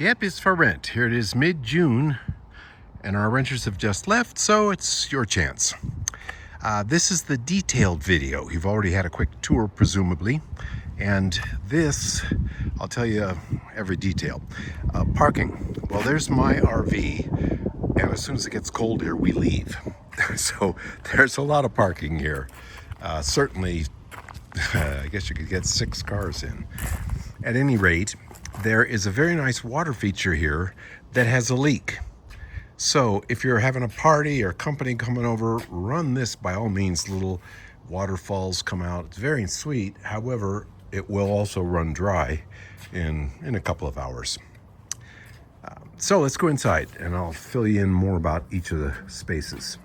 Yep, it's for rent. Here it is mid-June, and our renters have just left, so it's your chance. This is the detailed video. You've already had a quick tour, presumably, and this, I'll tell you every detail. Parking. Well, there's my RV, and as soon as it gets cold here, we leave. So there's a lot of parking here. Certainly, I guess you could get 6 cars in. At any rate, there is a very nice water feature here that has a leak. So if you're having a party or company coming over, run this by all means. Little waterfalls come out. It's very sweet. However, it will also run dry in a couple of hours. So let's go inside and I'll fill you in more about each of the spaces.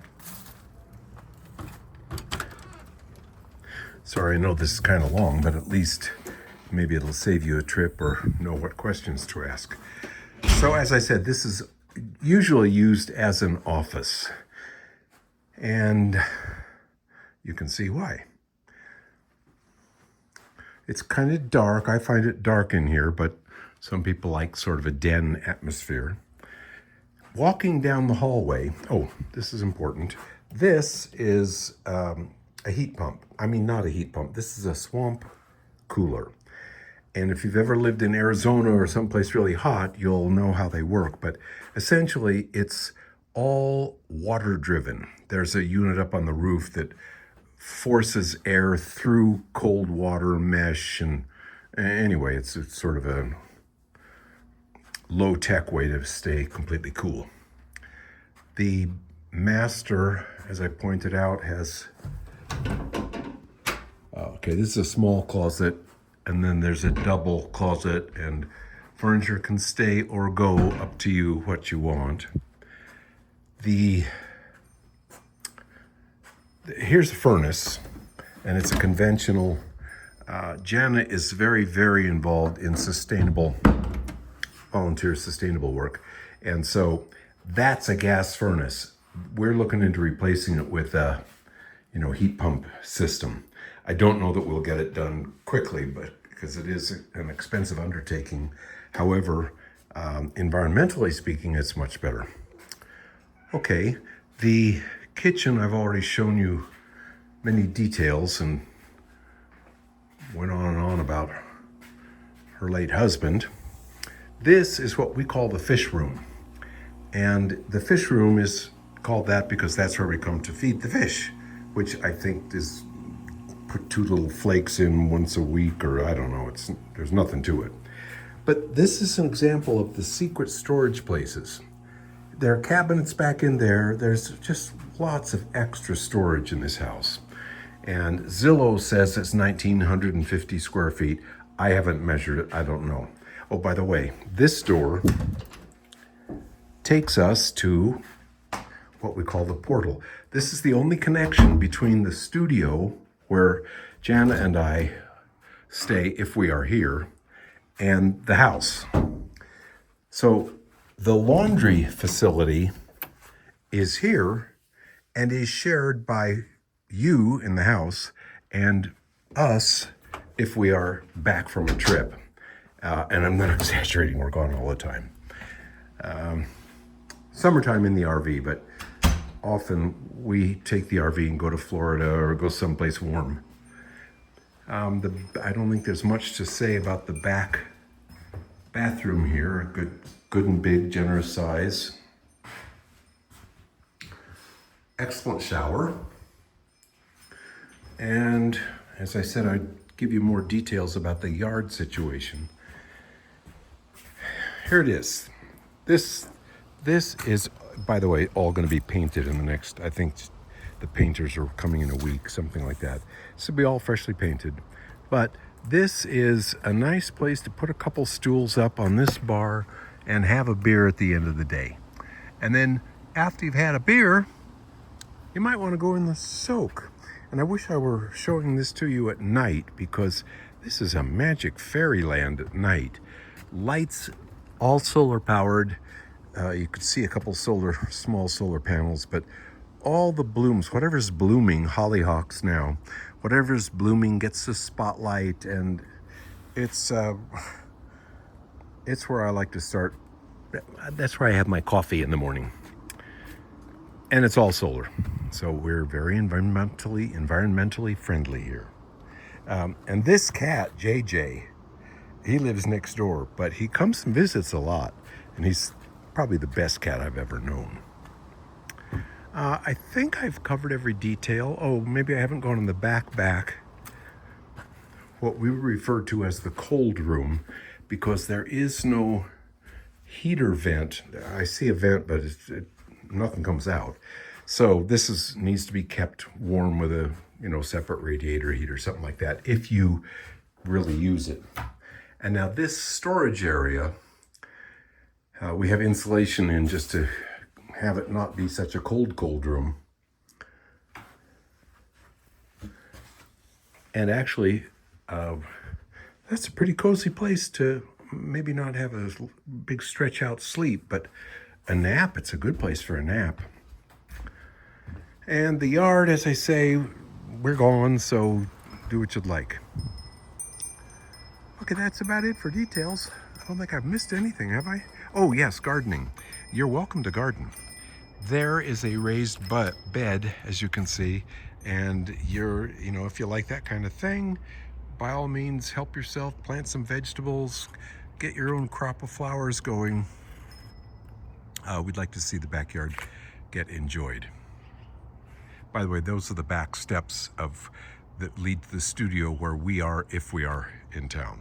Sorry, I know this is kind of long, but at least maybe it'll save you a trip or know what questions to ask. So as I said, this is usually used as an office, and you can see why. It's kind of dark. I find it dark in here, but some people like sort of a den atmosphere. Walking down the hallway, oh, this is important. This is a heat pump. I mean, not a heat pump. This is a swamp cooler. And if you've ever lived in Arizona or someplace really hot, you'll know how they work. But essentially, it's all water driven. There's a unit up on the roof that forces air through cold water mesh. And anyway, it's sort of a low-tech way to stay completely cool. The master, as I pointed out, has... Okay, this is a small closet. And then there's a double closet, and furniture can stay or go, up to you what you want. Here's a furnace, and it's a conventional. Jana is very, very involved in volunteer sustainable work. And so that's a gas furnace. We're looking into replacing it with a, heat pump system. I don't know that we'll get it done quickly, but because it is an expensive undertaking. However, environmentally speaking, it's much better. Okay, the kitchen, I've already shown you many details and went on and on about her late husband. This is what we call the fish room. And the fish room is called that because that's where we come to feed the fish, which I think is put 2 little flakes in once a week, or I don't know, there's nothing to it. But this is an example of the secret storage places. There are cabinets back in there. There's just lots of extra storage in this house. And Zillow says it's 1,950 square feet. I haven't measured it, I don't know. Oh, by the way, this door takes us to what we call the portal. This is the only connection between the studio where Jana and I stay if we are here, and the house. So the laundry facility is here and is shared by you in the house and us if we are back from a trip. And I'm not exaggerating, we're gone all the time. Summertime in the RV, but often we take the RV and go to Florida or go someplace warm. I don't think there's much to say about the back bathroom here. A good and big, generous size. Excellent shower. And as I said, I'd give you more details about the yard situation. Here it is. This is, by the way, all going to be painted in the next, I think the painters are coming in a week, something like that. This will be all freshly painted. But this is a nice place to put a couple stools up on this bar and have a beer at the end of the day. And then after you've had a beer, you might want to go in the soak. And I wish I were showing this to you at night, because this is a magic fairyland at night. Lights, all solar powered. You could see a couple small solar panels, but all the blooms, whatever's blooming, hollyhocks now, whatever's blooming gets the spotlight, and it's where I like to start That's where I have my coffee in the morning. And it's all solar. So we're very environmentally friendly here. And this cat, JJ, he lives next door, but he comes and visits a lot. And he's probably the best cat I've ever known. I think I've covered every detail. Oh, maybe I haven't gone in the back. What we refer to as the cold room, because there is no heater vent. I see a vent, but nothing comes out. So this needs to be kept warm with a separate radiator heat or something like that if you really use it. And now this storage area, we have insulation in just to have it not be such a cold room. And actually, that's a pretty cozy place to maybe not have a big stretch out sleep, but a nap. It's a good place for a nap. And the yard, as I say, we're gone, so do what you'd like. Okay, that's about it for details. I don't think I've missed anything, have I? Oh yes, gardening. You're welcome to garden. There is a raised bed, as you can see, and if you like that kind of thing, by all means, help yourself, plant some vegetables, get your own crop of flowers going. We'd like to see the backyard get enjoyed. By the way, those are the back steps that lead to the studio where we are, if we are in town.